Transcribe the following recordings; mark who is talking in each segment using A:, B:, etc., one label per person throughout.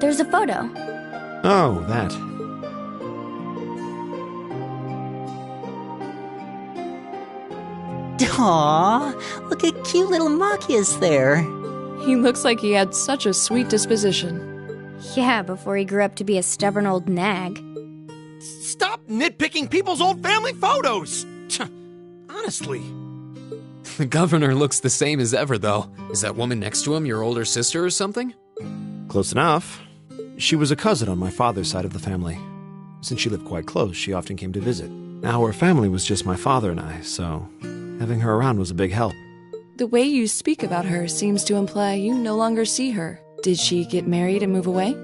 A: there's a photo.
B: Oh, that.
C: Aww, look at cute little Machias there.
D: He looks like he had such a sweet disposition.
A: Yeah, before he grew up to be a stubborn old nag.
E: Stop nitpicking people's old family photos! Honestly.
F: The governor looks the same as ever, though. Is that woman next to him your older sister or something?
B: Close enough. She was a cousin on my father's side of the family. Since she lived quite close, she often came to visit. Our family was just my father and I, so having her around was a big help.
D: The way you speak about her seems to imply you no longer see her. Did she get married and move away?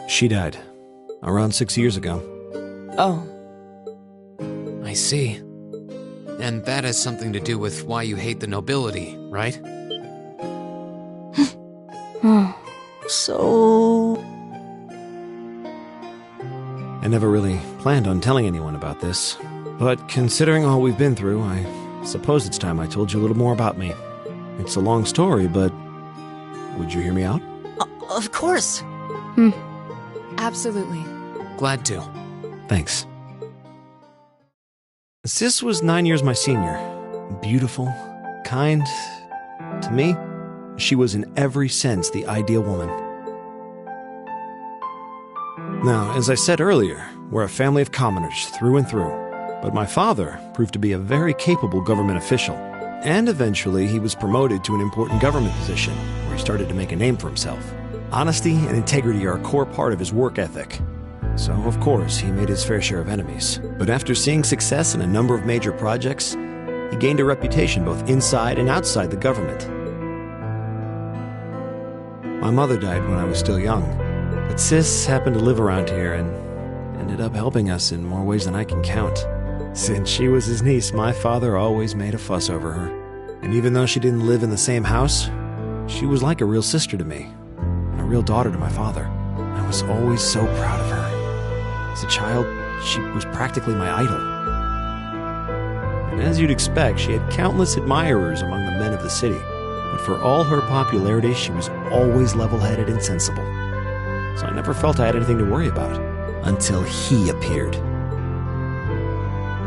B: She died around 6 years ago.
D: Oh.
F: I see. And that has something to do with why you hate the nobility, right?
C: So...
B: I never really planned on telling anyone about this, but considering all we've been through, I suppose it's time I told you a little more about me. It's a long story, but would you hear me out?
C: Of course.
D: Absolutely.
F: Glad to.
B: Thanks. Sis was 9 years my senior. Beautiful, kind. To me, she was in every sense the ideal woman. Now, as I said earlier, we're a family of commoners through and through. But my father proved to be a very capable government official. And eventually, he was promoted to an important government position, where he started to make a name for himself. Honesty and integrity are a core part of his work ethic. So, of course, he made his fair share of enemies. But after seeing success in a number of major projects, he gained a reputation both inside and outside the government. My mother died when I was still young, but Sis happened to live around here and ended up helping us in more ways than I can count. Since she was his niece, my father always made a fuss over her. And even though she didn't live in the same house, she was like a real sister to me, and a real daughter to my father. I was always so proud of her. As a child, she was practically my idol. And as you'd expect, she had countless admirers among the men of the city. But for all her popularity, she was always level-headed and sensible. So I never felt I had anything to worry about, until he appeared.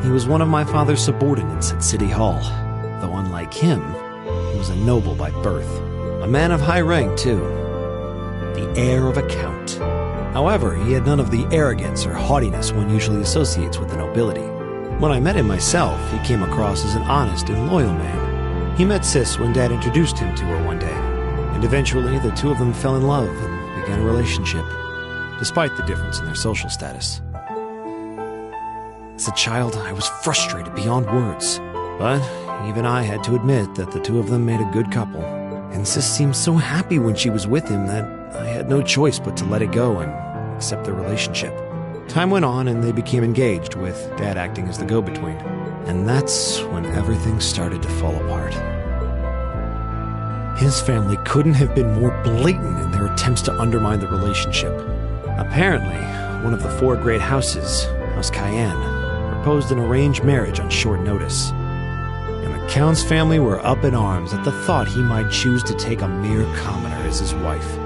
B: He was one of my father's subordinates at City Hall, though unlike him, he was a noble by birth. A man of high rank, too. The heir of a count. However, he had none of the arrogance or haughtiness one usually associates with the nobility. When I met him myself, he came across as an honest and loyal man. He met Sis when Dad introduced him to her one day, and eventually the two of them fell in love and began a relationship, despite the difference in their social status. As a child, I was frustrated beyond words, but even I had to admit that the two of them made a good couple, and Sis seemed so happy when she was with him that I had no choice but to let it go and accept their relationship. Time went on and they became engaged, with Dad acting as the go-between. And that's when everything started to fall apart. His family couldn't have been more blatant in their attempts to undermine the relationship. Apparently, one of the four great houses, House Cayenne, proposed an arranged marriage on short notice. And the Count's family were up in arms at the thought he might choose to take a mere commoner as his wife.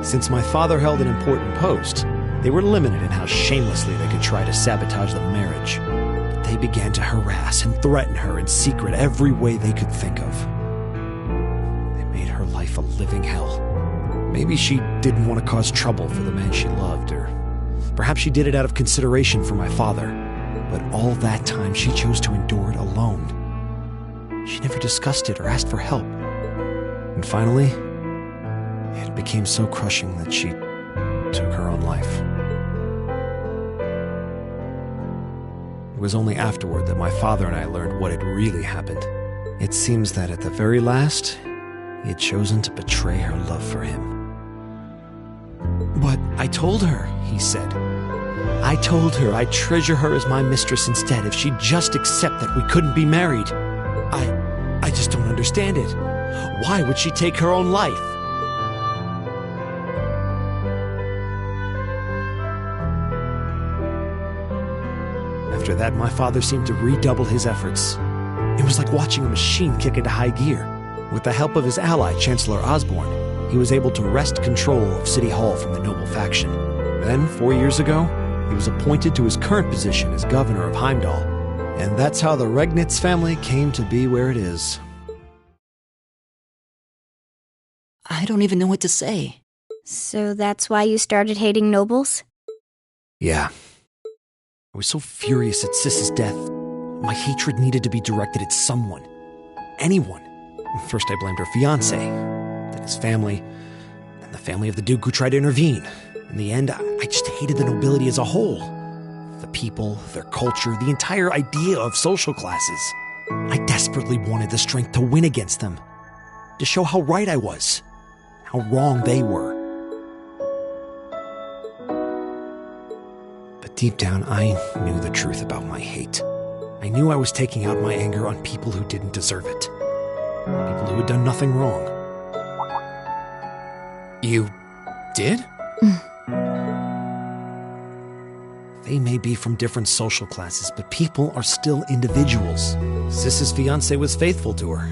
B: Since my father held an important post, they were limited in how shamelessly they could try to sabotage the marriage. But they began to harass and threaten her in secret every way they could think of. They made her life a living hell. Maybe she didn't want to cause trouble for the man she loved, or perhaps she did it out of consideration for my father. But all that time she chose to endure it alone. She never discussed it or asked for help. And finally, it became so crushing that she took her own life. It was only afterward that my father and I learned what had really happened. It seems that at the very last, he had chosen to betray her love for him. "But I told her," he said. "I told her I'd treasure her as my mistress instead if she'd just accept that we couldn't be married. I just don't understand it. Why would she take her own life?" After that, my father seemed to redouble his efforts. It was like watching a machine kick into high gear. With the help of his ally, Chancellor Osborne, he was able to wrest control of City Hall from the noble faction. Then, 4 years ago, he was appointed to his current position as governor of Heimdallr. And that's how the Regnitz family came to be where it is.
C: I don't even know what to say.
A: So that's why you started hating nobles?
B: Yeah. I was so furious at Sis's death. My hatred needed to be directed at someone. Anyone. First I blamed her fiancé, then his family, then the family of the Duke who tried to intervene. In the end, I just hated the nobility as a whole. The people, their culture, the entire idea of social classes. I desperately wanted the strength to win against them. To show how right I was. How wrong they were. But deep down, I knew the truth about my hate. I knew I was taking out my anger on people who didn't deserve it. People who had done nothing wrong.
F: You did?
B: They may be from different social classes, but people are still individuals. Sis's fiancé was faithful to her.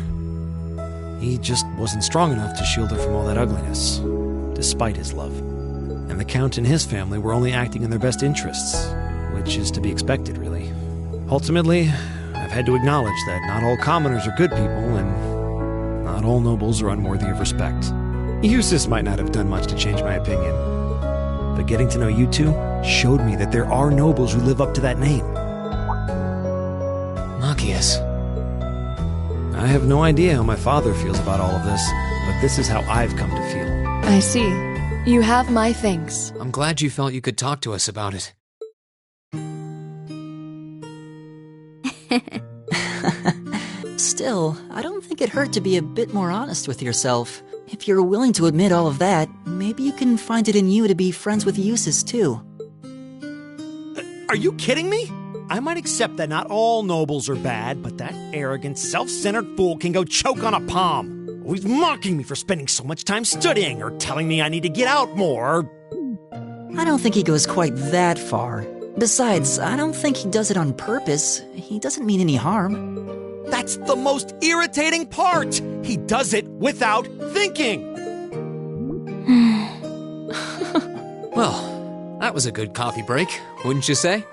B: He just wasn't strong enough to shield her from all that ugliness, despite his love. And the Count and his family were only acting in their best interests, which is to be expected, really. Ultimately, I've had to acknowledge that not all commoners are good people, and not all nobles are unworthy of respect. Eustace might not have done much to change my opinion, but getting to know you two showed me that there are nobles who live up to that name.
F: Machias.
B: I have no idea how my father feels about all of this, but this is how I've come to feel.
D: I see. You have my thanks.
F: I'm glad you felt you could talk to us about it.
C: Still, I don't think it hurt to be a bit more honest with yourself. If you're willing to admit all of that, maybe you can find it in you to be friends with Eustace too.
B: Are you kidding me? I might accept that not all nobles are bad, but that arrogant, self-centered fool can go choke on a palm. Always mocking me for spending so much time studying, or telling me I need to get out more.
C: I don't think he goes quite that far. Besides, I don't think he does it on purpose. He doesn't mean any harm.
E: That's the most irritating part! He does it without thinking!
F: Well, that was a good coffee break, wouldn't you say?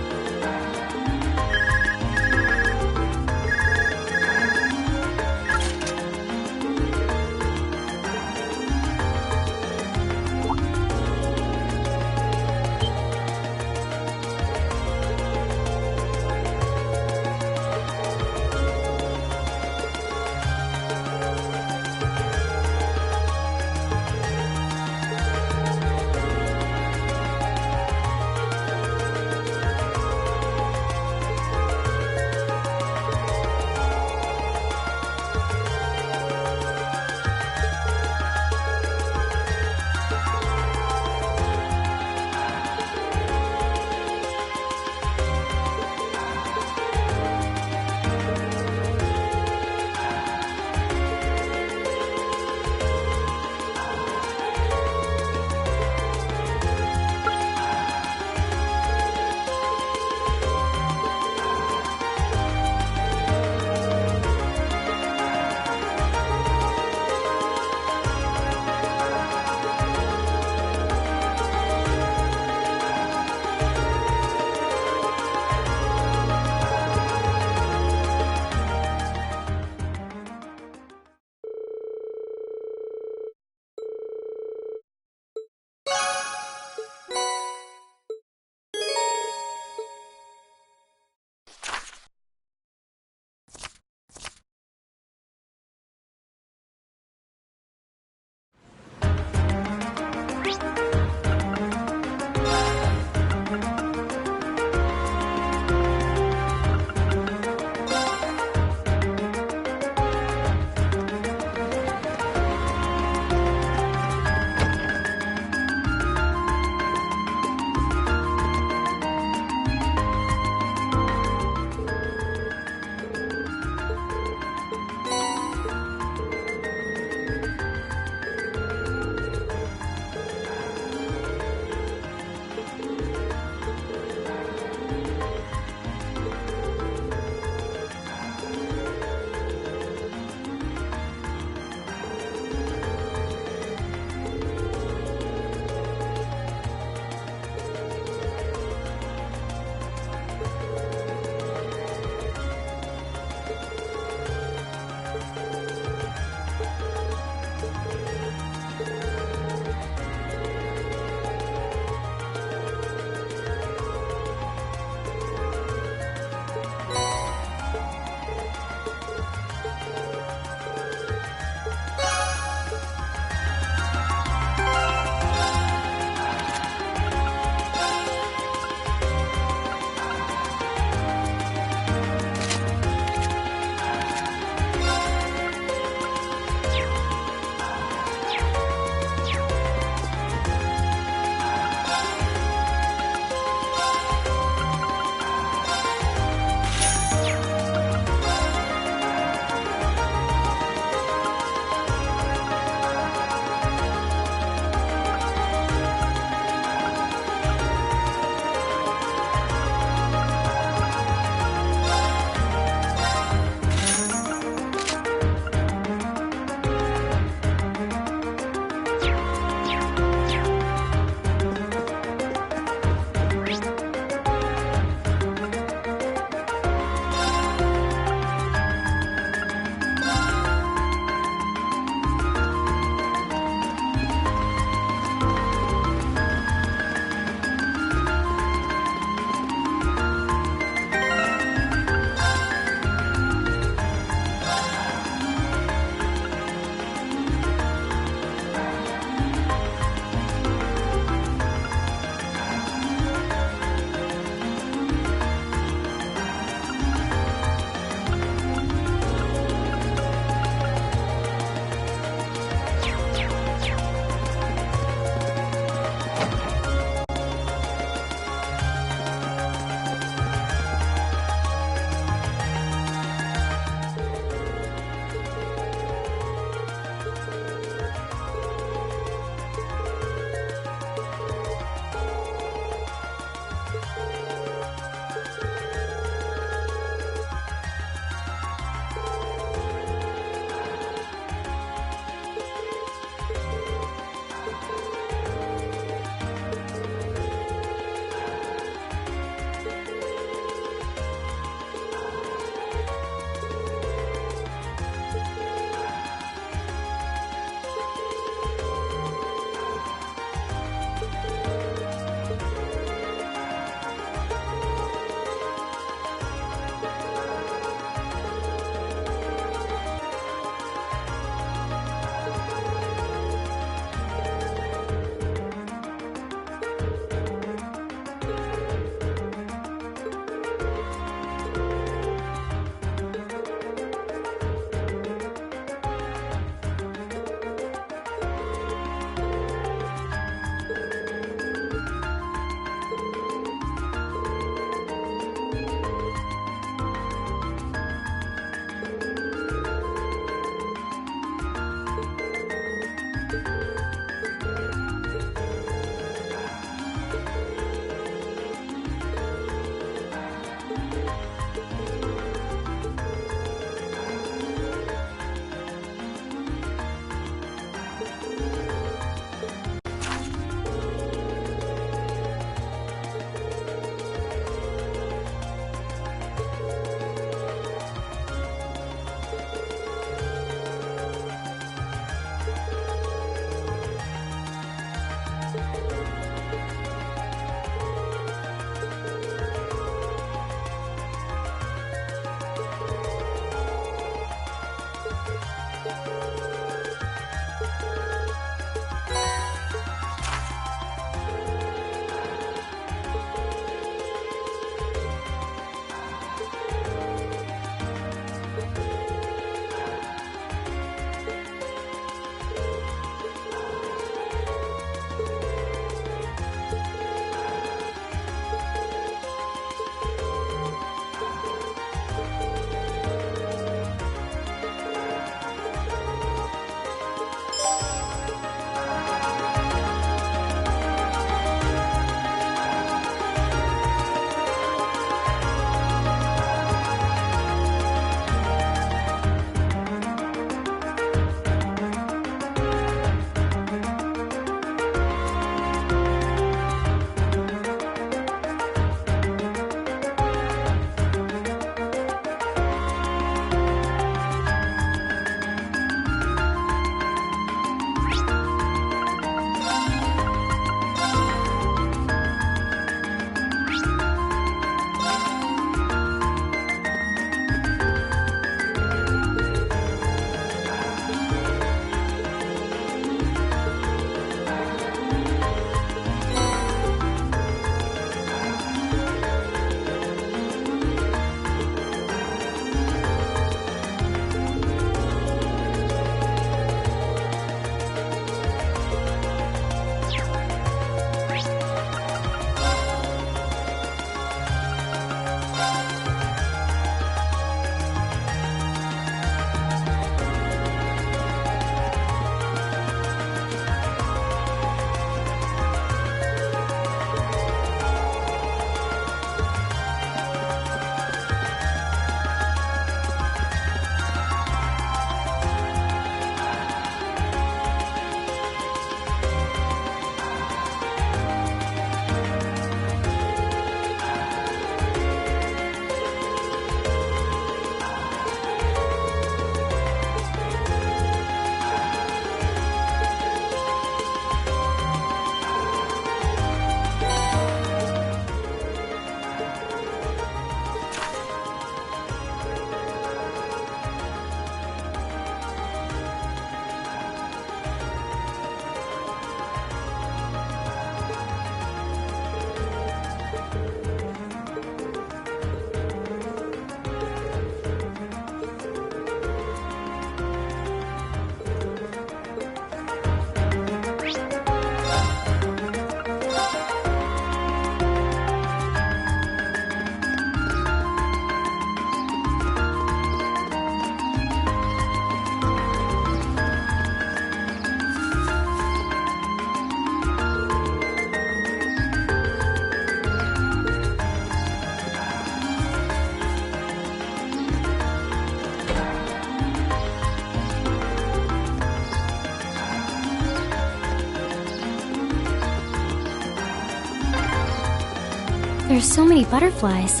A: There's so many butterflies.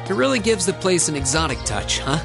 F: It really gives the place an exotic touch, huh?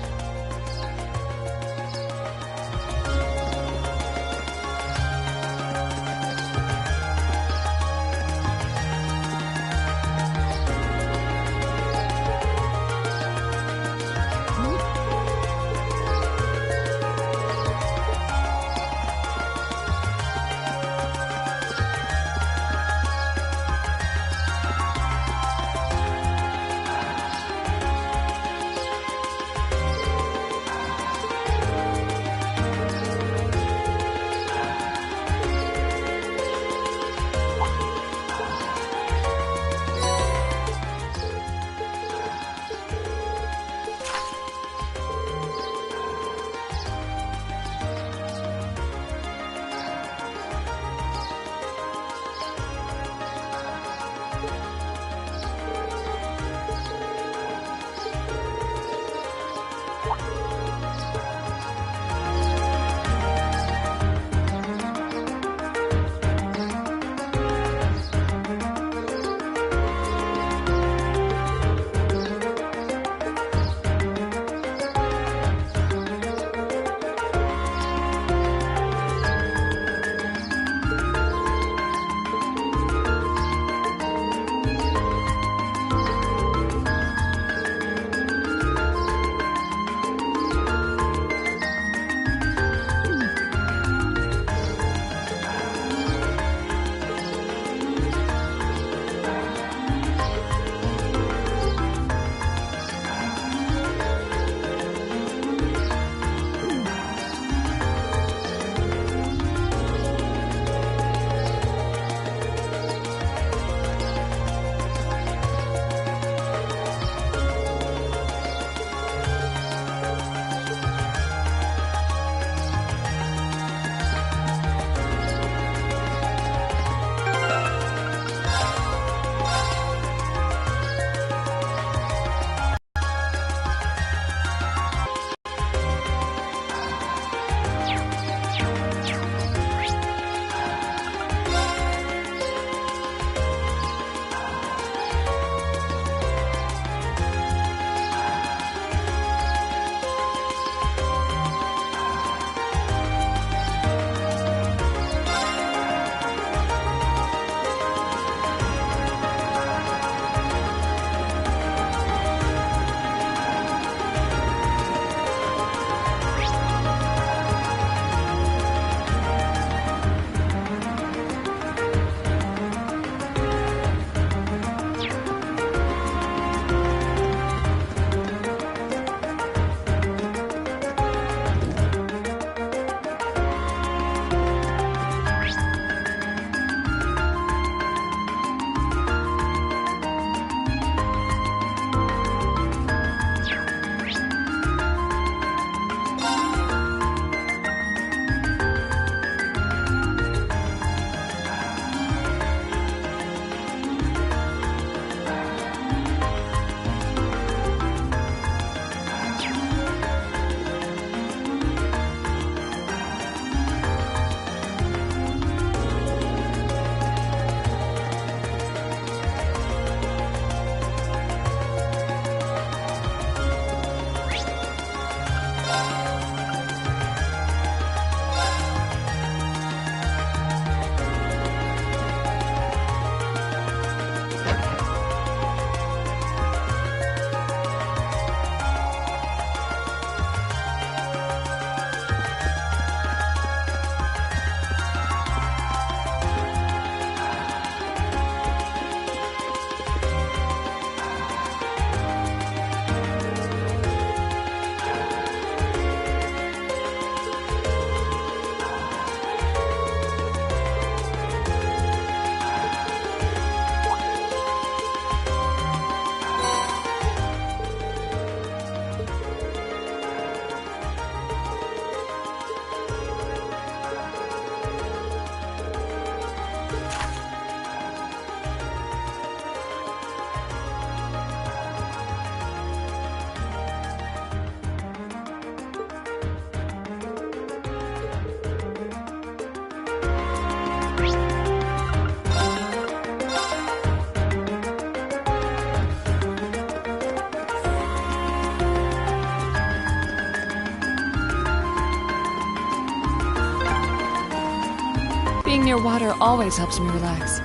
D: Being near water always helps me relax.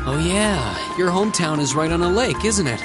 F: Oh yeah, your hometown is right on a lake, isn't it?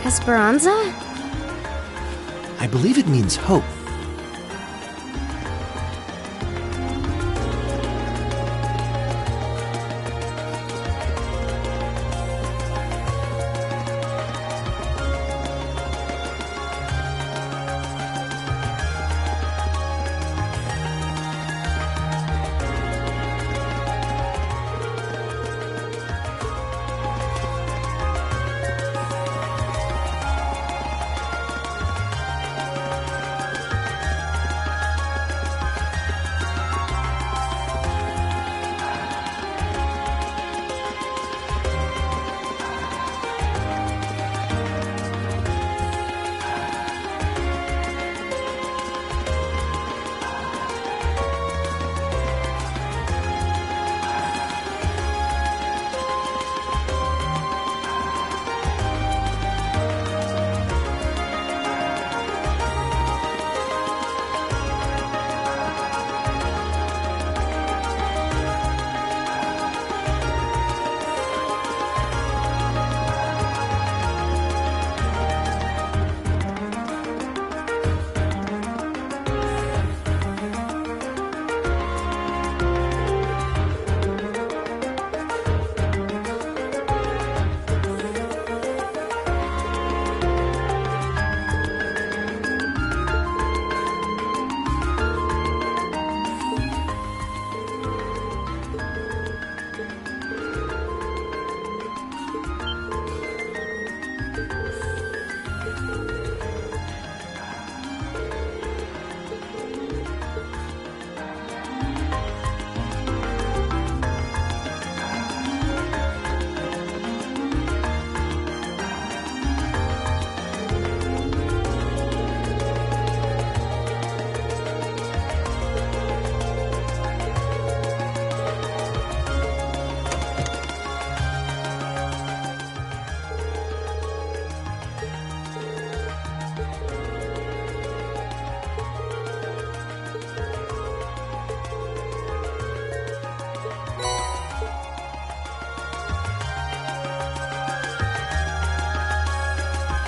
A: Esperanza?
B: I believe it means hope.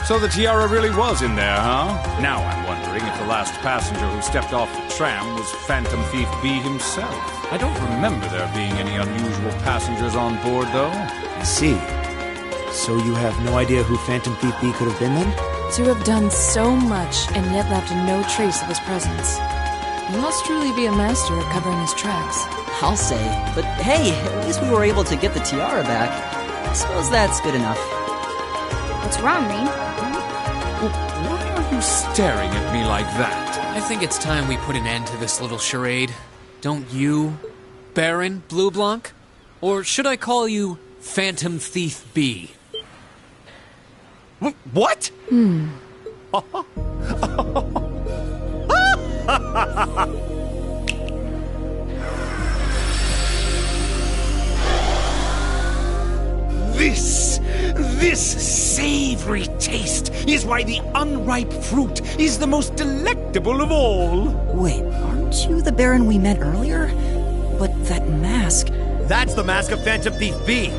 G: So the tiara really was in there, huh? Now I'm wondering if the last passenger who stepped off the tram was Phantom Thief B himself. I don't remember there being any unusual passengers on board, though.
B: I see. So you have no idea who Phantom Thief B could have been then?
D: To have done so much and yet left no trace of his presence. You must truly be a master at covering his tracks.
C: I'll say. But hey, at least we were able to get the tiara back. I suppose that's good enough.
A: What's wrong, Rean?
G: Why are you staring at me like that?
F: I think it's time we put an end to this little charade. Don't you, Baron Blue Blanc? Or should I call you Phantom Thief B?
E: What? This savory taste is why the unripe fruit is the most delectable of all.
C: Wait, aren't you the Baron we met earlier? But that mask...
E: That's the mask of Phantom Thief B.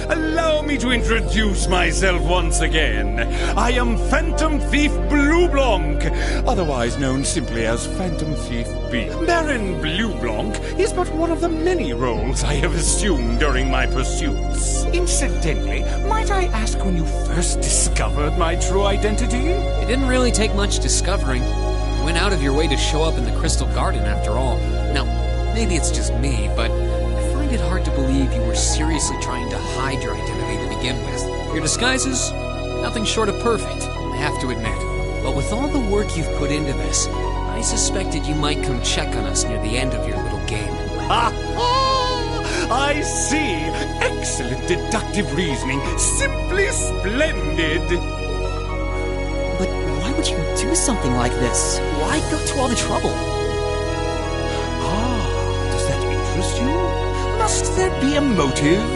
E: Allow me to introduce myself once again. I am Phantom Thief Blue Blanc, otherwise known simply as Phantom Thief B. Baron Blue Blanc is but one of the many roles I have assumed during my pursuits. Incidentally, might I ask when you first discovered my true identity?
F: It didn't really take much discovering. You went out of your way to show up in the Crystal Garden after all. Now, maybe it's just me, but I find it hard to believe you were seriously trying to hide your identity to begin with. Your disguises, nothing short of perfect, I have to admit. But with all the work you've put into this, I suspected you might come check on us near the end of your little game.
E: Ha ha! I see. Excellent deductive reasoning. Simply splendid.
C: But why would you do something like this? Why go to all the trouble?
E: Does that interest you? Must there be a motive?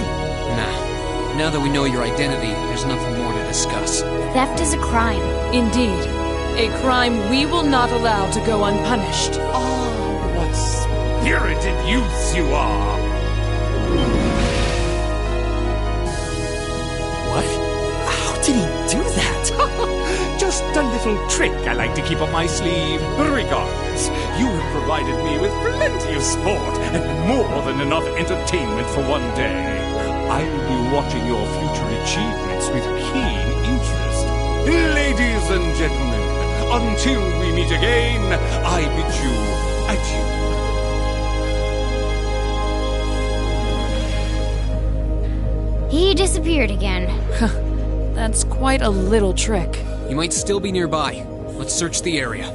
F: Nah. Now that we know your identity, there's nothing more to discuss.
A: Theft is a crime.
D: Indeed. A crime we will not allow to go unpunished.
E: Oh, what spirited youths you are! What?
C: How did he do that?
E: Just a little trick I like to keep up my sleeve. Regardless, you have provided me with plenty of sport and more than enough entertainment for one day. I'll be watching your future achievements with keen interest. Ladies and gentlemen, until we meet again, I bid you adieu.
A: He disappeared again.
D: That's quite a little trick.
F: You might still be nearby. Let's search the area.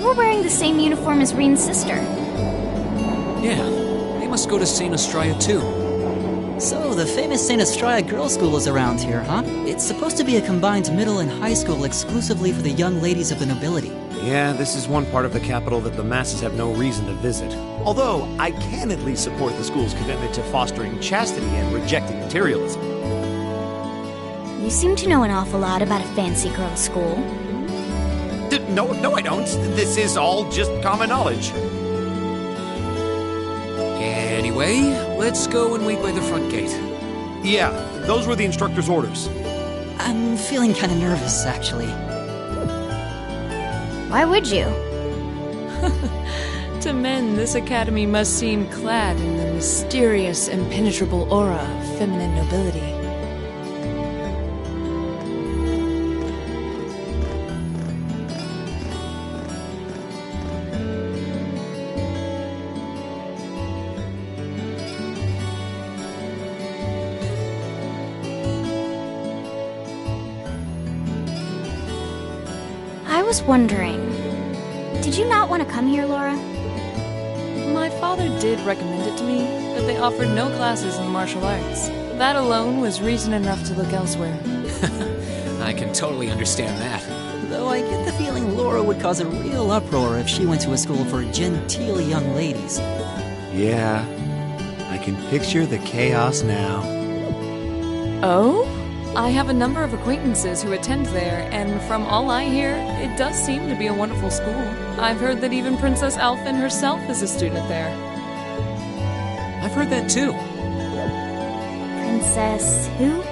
A: were wearing the same uniform as Reen's sister.
F: Yeah, they must go to St. Estrella too.
C: So, the famous St. Estrella Girls' School is around here, huh? It's supposed to be a combined middle and high school exclusively for the young ladies of the nobility.
B: Yeah, this is one part of the capital that the masses have no reason to visit. Although, I can at least support the school's commitment to fostering chastity and rejecting materialism.
A: You seem to know an awful lot about a fancy girls' school.
B: No, I don't. This is all just common knowledge.
F: Anyway, let's go and wait by the front gate.
B: Yeah, those were the instructor's orders.
C: I'm feeling kind of nervous, actually.
A: Why would you?
D: To men, this academy must seem clad in the mysterious, impenetrable aura of feminine nobility.
A: I was wondering, did you not want to come here, Laura?
D: My father did recommend it to me, but they offered no classes in the martial arts. That alone was reason enough to look elsewhere.
F: I can totally understand that.
C: Though I get the feeling Laura would cause a real uproar if she went to a school for genteel young ladies.
B: Yeah, I can picture the chaos now.
D: Oh? I have a number of acquaintances who attend there, and from all I hear, it does seem to be a wonderful school. I've heard that even Princess Alphen herself is a student there.
F: I've heard that too.
A: Princess who?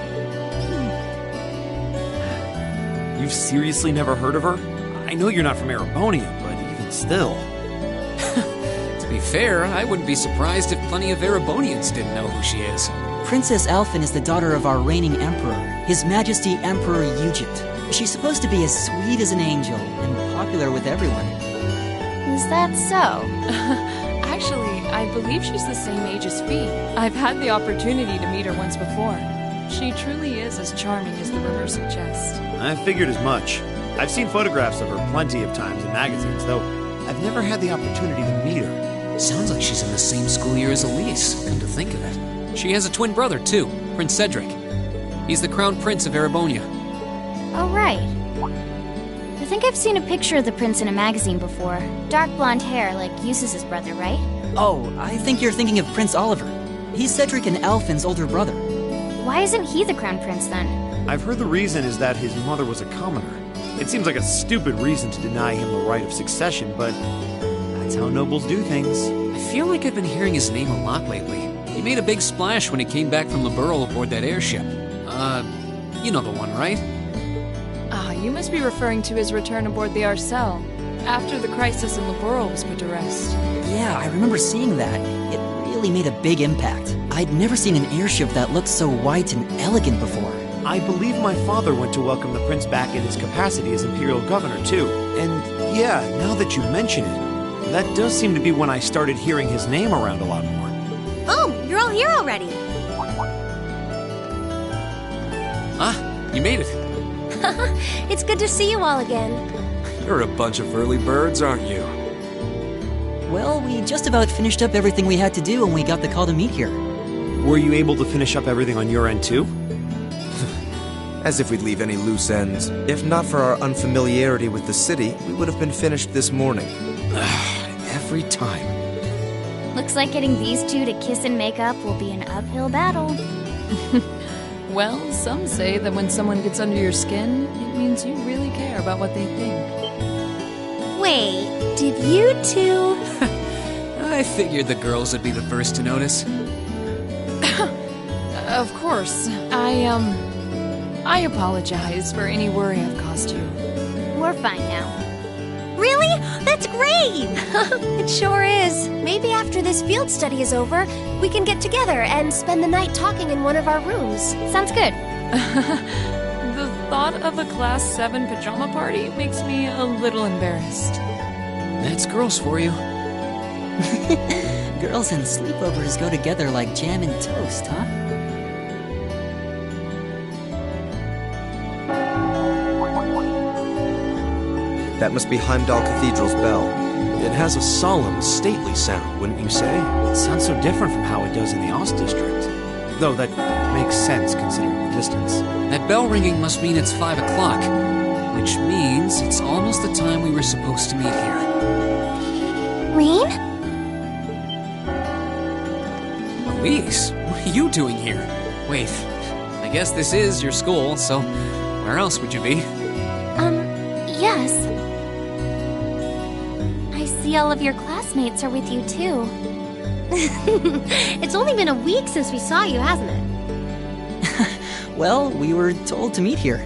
B: You've seriously never heard of her? I know you're not from Erebonia, but even still.
F: To be fair, I wouldn't be surprised if plenty of Erebonians didn't know who she is.
C: Princess Alphen is the daughter of our reigning emperor, His Majesty Emperor Euget. She's supposed to be as sweet as an angel and popular with everyone.
A: Is that so?
D: Actually, I believe she's the same age as Fee. I've had the opportunity to meet her once before. She truly is as charming as the rumors suggest.
B: I figured as much. I've seen photographs of her plenty of times in magazines, though I've never had the opportunity to meet her.
F: Sounds like she's in the same school year as Elise, come to think of it. She has a twin brother, too, Prince Cedric. He's the crown prince of Erebonia.
A: Oh, right. I think I've seen a picture of the prince in a magazine before. Dark blonde hair, like Eustace's brother, right?
C: Oh, I think you're thinking of Prince Oliver. He's Cedric and Alphen's older brother.
A: Why isn't he the crown prince then?
B: I've heard the reason is that his mother was a commoner. It seems like a stupid reason to deny him the right of succession, but that's how nobles do things.
F: I feel like I've been hearing his name a lot lately. He made a big splash when he came back from Liberl aboard that airship. You know the one, right?
D: Ah, you must be referring to his return aboard the Arcel, after the crisis in Liberl was put to rest.
C: Yeah, I remember seeing that. It really made a big impact. I'd never seen an airship that looked so white and elegant before.
B: I believe my father went to welcome the prince back in his capacity as imperial governor, too. And yeah, now that you mention it, that does seem to be when I started hearing his name around a lot more.
H: Oh, you're all here already.
F: Ah, you made it.
H: It's good to see you all again.
E: You're a bunch of early birds, aren't you?
C: Well, we just about finished up everything we had to do when we got the call to meet here.
B: Were you able to finish up everything on your end, too?
I: As if we'd leave any loose ends. If not for our unfamiliarity with the city, we would have been finished this morning.
B: Every time.
A: Looks like getting these two to kiss and make up will be an uphill battle.
D: Well, some say that when someone gets under your skin, it means you really care about what they think.
H: Wait, did you two?
F: I figured the girls would be the first to notice.
D: Of course. I apologize for any worry I've caused you.
A: We're fine now.
H: Really? That's great! It sure is. Maybe after this field study is over, we can get together and spend the night talking in one of our rooms.
A: Sounds good.
D: The thought of a Class 7 pajama party makes me a little embarrassed.
F: That's girls for you.
C: Girls and sleepovers go together like jam and toast, huh?
I: That must be Heimdallr Cathedral's bell.
B: It has a solemn, stately sound, wouldn't you say? It sounds so different from how it does in the Ost district. Though that makes sense considering the distance.
F: That bell ringing must mean it's 5 o'clock, which means it's almost the time we were supposed to meet here.
H: Rain?
F: Elise, what are you doing here? Wait, I guess this is your school, so where else would you be?
H: Yes. I see all of your classmates are with you, too.
A: It's only been a week since we saw you, hasn't it?
C: Well, we were told to meet here.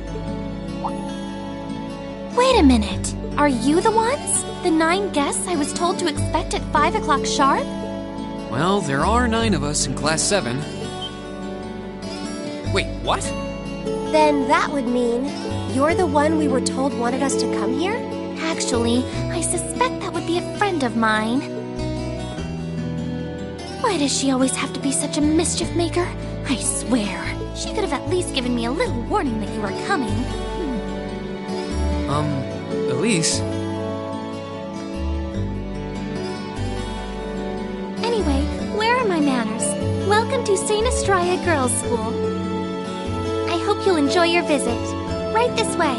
H: Wait a minute. Are you the ones? The 9 guests I was told to expect at 5 o'clock sharp?
F: Well, there are 9 of us in Class 7. Wait, what?
H: Then that would mean you're the one we were told wanted us to come here? Actually, I suspect that would be a friend of mine. Why does she always have to be such a mischief maker? I swear, she could have at least given me a little warning that you were coming.
F: Elise?
H: Anyway, where are my manners? Welcome to St. Estrella Girls' School. I hope you'll enjoy your visit. Right this way.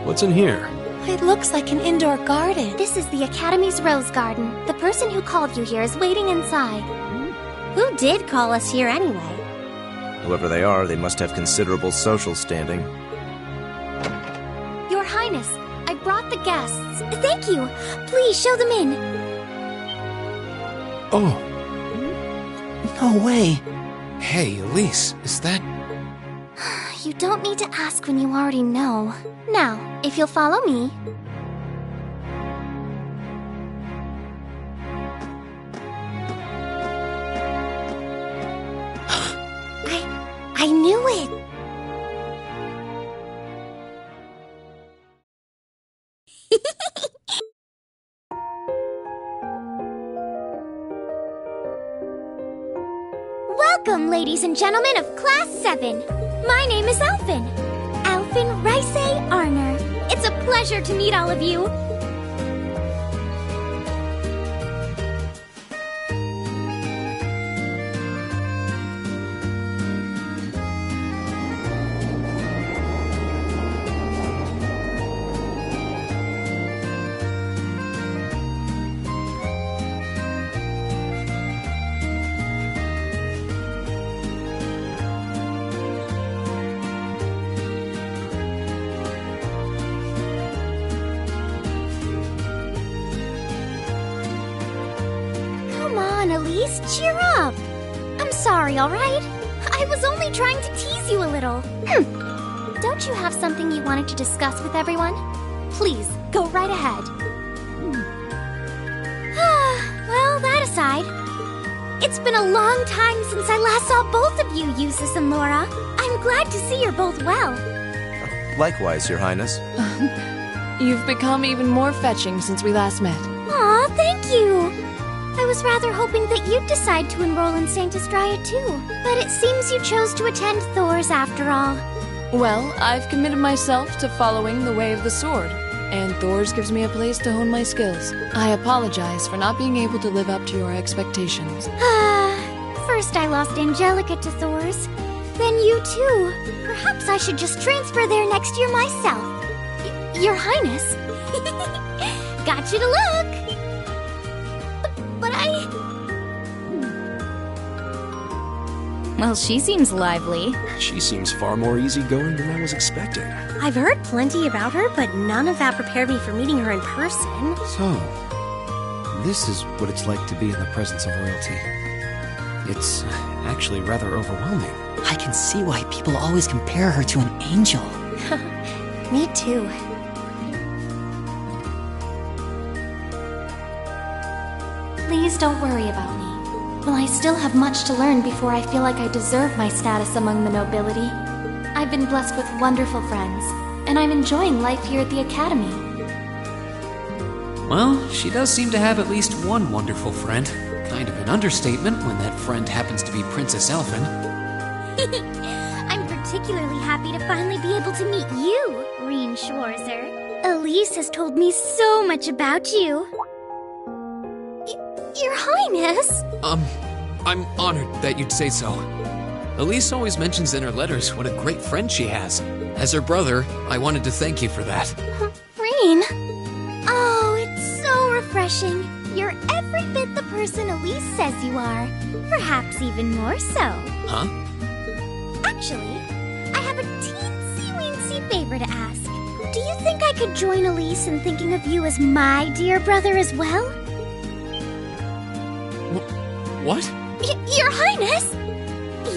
B: What's in here?
H: It looks like an indoor garden. This is the Academy's Rose Garden. The person who called you here is waiting inside.
A: Who did call us here anyway?
I: Whoever they are, they must have considerable social standing.
H: Your Highness, I brought the guests. Thank you. Please show them in.
B: Oh.
C: No way.
F: Hey, Elise, is that...
H: You don't need to ask when you already know. Now, if you'll follow me. I knew it! Welcome, ladies and gentlemen of Class 7. My name is Alphen. Alphen Rice Arner. It's a pleasure to meet all of you. Elise, cheer up! I'm sorry, alright? I was only trying to tease you a little. Don't you have something you wanted to discuss with everyone? please, go right ahead. Well, that aside, it's been a long time since I last saw both of you, Eustace and Laura. I'm glad to see you're both well.
I: Likewise, Your Highness.
D: You've become even more fetching since we last met.
H: Aw, thank you! I was rather hoping that you'd decide to enroll in Sanctus Dryad too, but it seems you chose to attend Thor's after all.
D: Well, I've committed myself to following the way of the sword, and Thor's gives me a place to hone my skills. I apologize for not being able to live up to your expectations.
H: First I lost Angelica to Thor's, then you too. Perhaps I should just transfer there next year myself. Your Highness. Got you to look! But
A: Well, she seems lively.
B: She seems far more easygoing than I was expecting.
H: I've heard plenty about her, but none of that prepared me for meeting her in person.
B: So, this is what it's like to be in the presence of royalty. It's actually rather overwhelming.
C: I can see why people always compare her to an angel.
H: Me too. Please don't worry about me. Well, I still have much to learn before I feel like I deserve my status among the nobility. I've been blessed with wonderful friends, and I'm enjoying life here at the Academy.
F: Well, she does seem to have at least one wonderful friend. Kind of an understatement when that friend happens to be Princess Elfin.
H: I'm particularly happy to finally be able to meet you, Reen Schwarzer. Elise has told me so much about you. Your Highness!
F: I'm honored that you'd say so. Elise always mentions in her letters what a great friend she has. As her brother, I wanted to thank you for that.
H: Reen? Oh, it's so refreshing. You're every bit the person Elise says you are. Perhaps even more so.
F: Huh?
H: Actually, I have a teensy-weensy favor to ask. Do you think I could join Elise in thinking of you as my dear brother as well?
F: What?
H: Your Highness!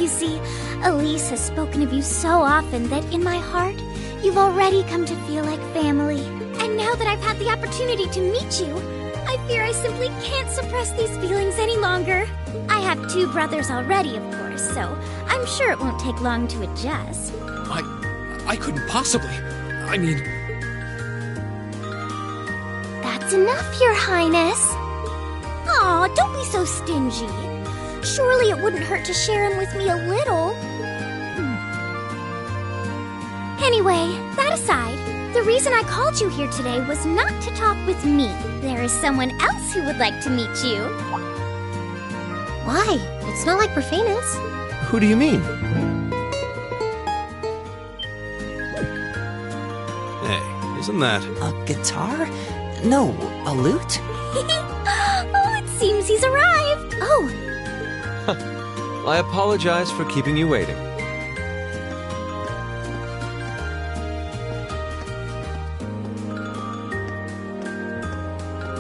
H: You see, Elise has spoken of you so often that in my heart, you've already come to feel like family. And now that I've had the opportunity to meet you, I fear I simply can't suppress these feelings any longer. I have 2 brothers already, of course, so I'm sure it won't take long to adjust.
F: I couldn't possibly. I mean...
H: That's enough, Your Highness. Aw, don't be so stingy. Surely it wouldn't hurt to share him with me a little. Anyway, that aside, the reason I called you here today was not to talk with me. There is someone else who would like to meet you. Why? It's not like we're famous.
B: Who do you mean? Hey, isn't that...
C: A guitar? No, a lute?
H: Oh, it seems he's arrived. Oh.
J: I apologize for keeping you waiting.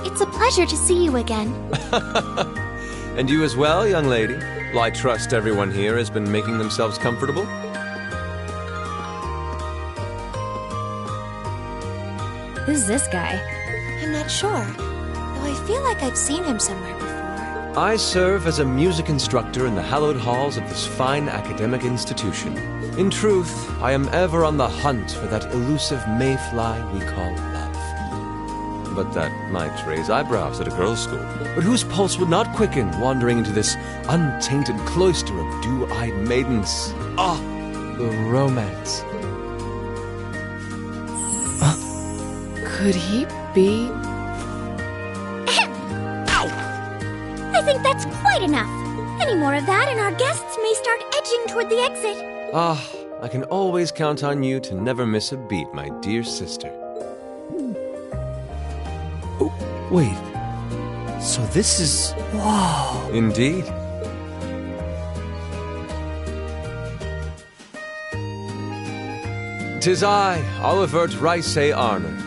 H: It's a pleasure to see you again.
J: And you as well, young lady. Well, I trust everyone here has been making themselves comfortable.
A: Who's this guy?
H: I'm not sure, though I feel like I've seen him somewhere before.
J: I serve as a music instructor in the hallowed halls of this fine academic institution. In truth, I am ever on the hunt for that elusive mayfly we call love. But that might raise eyebrows at a girls' school. But whose pulse would not quicken wandering into this untainted cloister of dew-eyed maidens? Ah, the romance.
D: Could he be...
H: I think that's quite enough. Any more of that and our guests may start edging toward the exit.
J: Ah, I can always count on you to never miss a beat, my dear sister.
B: Oh, wait. So this is...
C: Whoa.
J: Indeed. "'Tis I, Olivert Ricey Arner,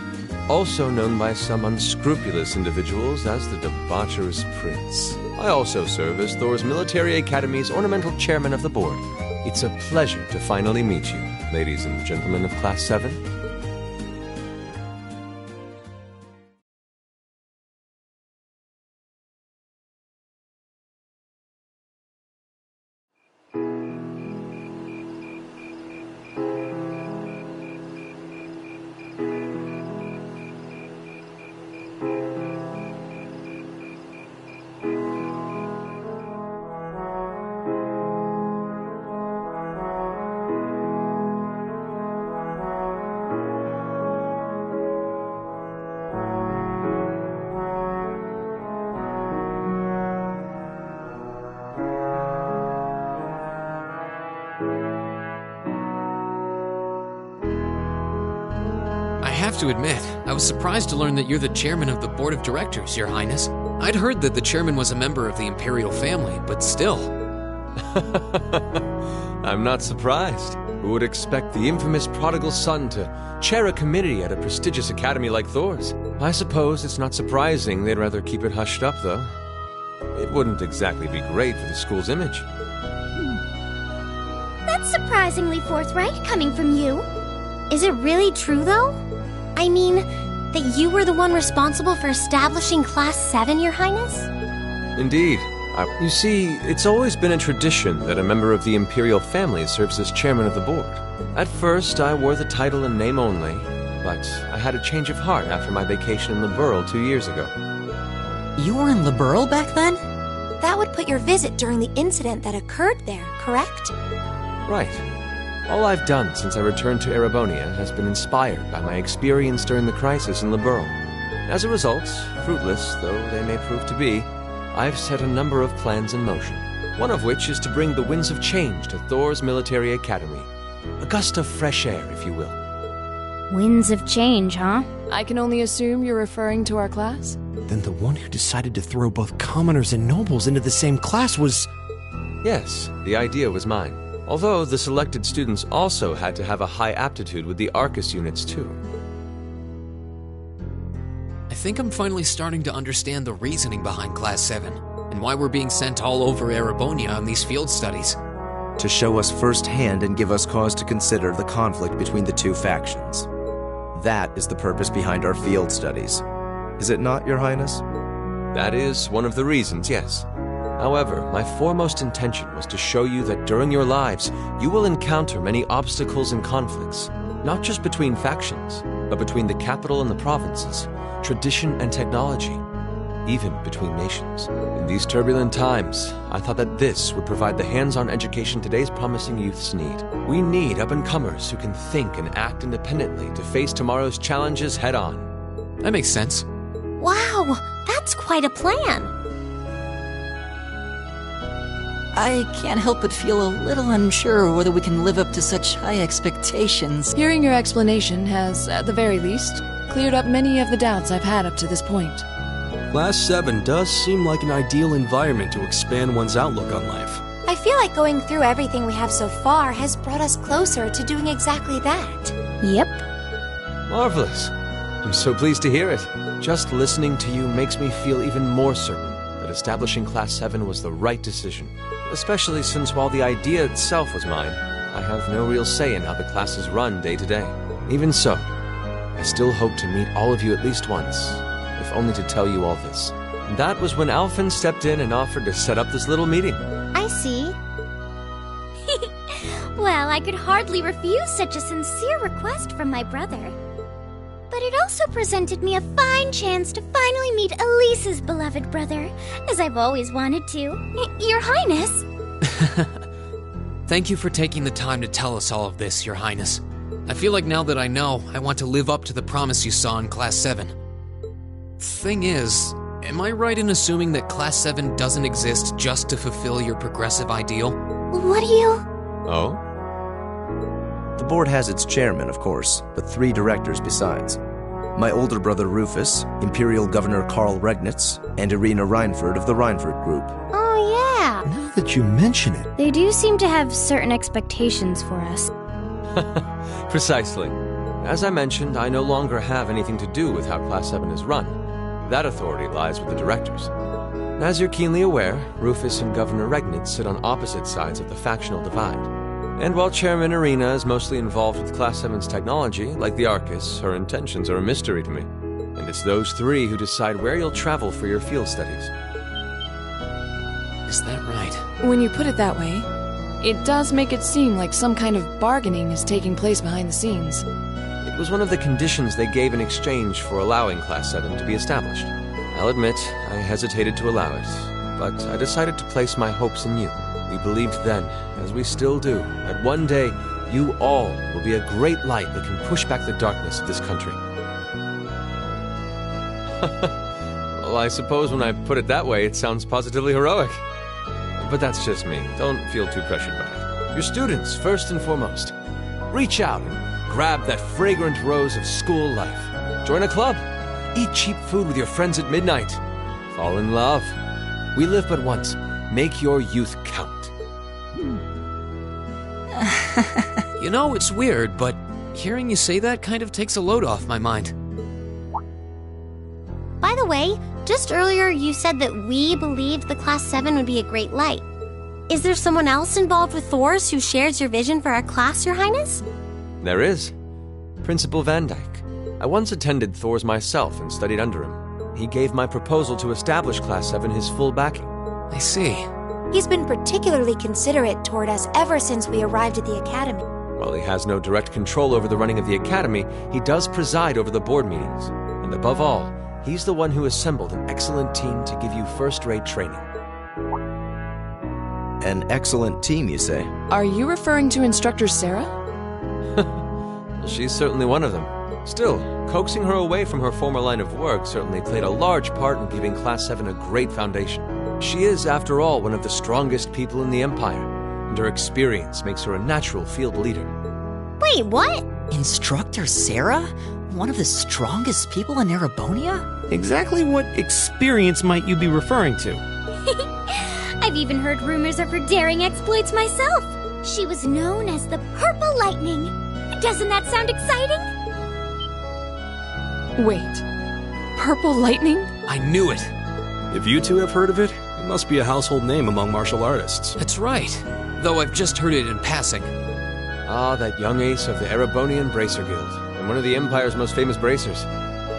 J: also known by some unscrupulous individuals as the Debaucherous Prince. I also serve as Thor's Military Academy's ornamental chairman of the board. It's a pleasure to finally meet you, ladies and gentlemen of Class 7.
F: have to admit, I was surprised to learn that you're the chairman of the board of directors, Your Highness. I'd heard that the chairman was a member of the imperial family, but still.
J: I'm not surprised. Who would expect the infamous prodigal son to chair a committee at a prestigious academy like Thor's? I suppose it's not surprising they'd rather keep it hushed up, though. It wouldn't exactly be great for the school's image.
H: That's surprisingly forthright coming from you. Is it really true, though? I mean, that you were the one responsible for establishing Class 7, Your Highness?
J: Indeed. You see, it's always been a tradition that a member of the imperial family serves as chairman of the board. At first, I wore the title in name only, but I had a change of heart after my vacation in Liberl 2 years ago.
C: You were in Liberl back then?
K: That would put your visit during the incident that occurred there, correct?
J: Right. All I've done since I returned to Erebonia has been inspired by my experience during the crisis in Liberl. As a result, fruitless though they may prove to be, I've set a number of plans in motion, one of which is to bring the winds of change to Thor's military academy. A gust of fresh air, if you will.
A: Winds of change, huh?
D: I can only assume you're referring to our class?
B: Then the one who decided to throw both commoners and nobles into the same class was...
J: Yes, the idea was mine. Although the selected students also had to have a high aptitude with the Arcus units, too.
F: I think I'm finally starting to understand the reasoning behind Class 7, and why we're being sent all over Erebonia on these field studies.
I: To show us firsthand and give us cause to consider the conflict between the two factions. That is the purpose behind our field studies. Is it not, Your Highness?
J: That is one of the reasons, yes. However, my foremost intention was to show you that during your lives, you will encounter many obstacles and conflicts, not just between factions, but between the capital and the provinces, tradition and technology, even between nations. In these turbulent times, I thought that this would provide the hands-on education today's promising youths need. We need up-and-comers who can think and act independently to face tomorrow's challenges head-on.
F: That makes sense.
K: Wow, that's quite a plan.
C: I can't help but feel a little unsure whether we can live up to such high expectations.
D: Hearing your explanation has, at the very least, cleared up many of the doubts I've had up to this point.
L: Class 7 does seem like an ideal environment to expand one's outlook on life.
K: I feel like going through everything we have so far has brought us closer to doing exactly that.
A: Yep.
J: Marvelous. I'm so pleased to hear it. Just listening to you makes me feel even more certain that establishing Class 7 was the right decision. Especially since while the idea itself was mine, I have no real say in how the class is run day to day. Even so, I still hope to meet all of you at least once, if only to tell you all this. And that was when Alphen stepped in and offered to set up this little meeting.
H: I see. Well, I could hardly refuse such a sincere request from my brother. But it also presented me a fine chance to finally meet Elise's beloved brother, as I've always wanted to. Your Highness!
F: Thank you for taking the time to tell us all of this, Your Highness. I feel like now that I know, I want to live up to the promise you saw in Class 7. Thing is, am I right in assuming that Class 7 doesn't exist just to fulfill your progressive ideal?
H: What do you...
J: Oh?
I: The board has its chairman, of course, but 3 directors besides. My older brother Rufus, Imperial Governor Karl Regnitz, and Irina Reinford of the Reinford Group.
H: Oh, yeah.
B: Now that you mention it...
A: They do seem to have certain expectations for us.
J: Precisely. As I mentioned, I no longer have anything to do with how Class 7 is run. That authority lies with the directors. As you're keenly aware, Rufus and Governor Regnitz sit on opposite sides of the factional divide. And while Chairman Irina is mostly involved with Class 7's technology, like the Arcus, her intentions are a mystery to me. And it's those 3 who decide where you'll travel for your field studies.
F: Is that right?
D: When you put it that way, it does make it seem like some kind of bargaining is taking place behind the scenes.
J: It was one of the conditions they gave in exchange for allowing Class 7 to be established. I'll admit, I hesitated to allow it, but I decided to place my hopes in you. We believed then, as we still do, that one day, you all will be a great light that can push back the darkness of this country. Well, I suppose when I put it that way, it sounds positively heroic. But that's just me. Don't feel too pressured by it. Your students, first and foremost. Reach out and grab that fragrant rose of school life. Join a club. Eat cheap food with your friends at midnight. Fall in love. We live but once. Make your youth count.
F: You know, it's weird, but hearing you say that kind of takes a load off my mind.
H: By the way, just earlier you said that we believed the Class 7 would be a great light. Is there someone else involved with Thor's who shares your vision for our class, Your Highness?
J: There is. Principal Van Dyke. I once attended Thor's myself and studied under him. He gave my proposal to establish Class 7 his full backing.
F: I see.
K: He's been particularly considerate toward us ever since we arrived at the Academy.
J: While he has no direct control over the running of the Academy, he does preside over the board meetings. And above all, he's the one who assembled an excellent team to give you first-rate training.
I: An excellent team, you say?
D: Are you referring to Instructor Sarah?
J: Well, she's certainly one of them. Still, coaxing her away from her former line of work certainly played a large part in giving Class 7 a great foundation. She is, after all, one of the strongest people in the Empire, and her experience makes her a natural field leader.
H: Wait, what?
C: Instructor Sarah? One of the strongest people in Erebonia?
B: Exactly what experience might you be referring to?
H: I've even heard rumors of her daring exploits myself. She was known as the Purple Lightning. Doesn't that sound exciting?
D: Wait. Purple Lightning?
F: I knew it.
L: If you two have heard of it, it must be a household name among martial artists.
F: That's right. Though I've just heard it in passing.
J: Ah, that young ace of the Erebonian Bracer Guild, and one of the Empire's most famous bracers.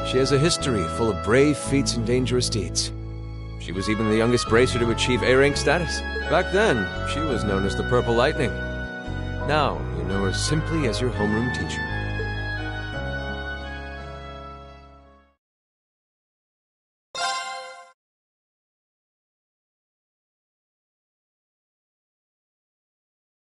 J: She has a history full of brave feats and dangerous deeds. She was even the youngest bracer to achieve A-rank status. Back then, she was known as the Purple Lightning. Now, you know her simply as your homeroom teacher.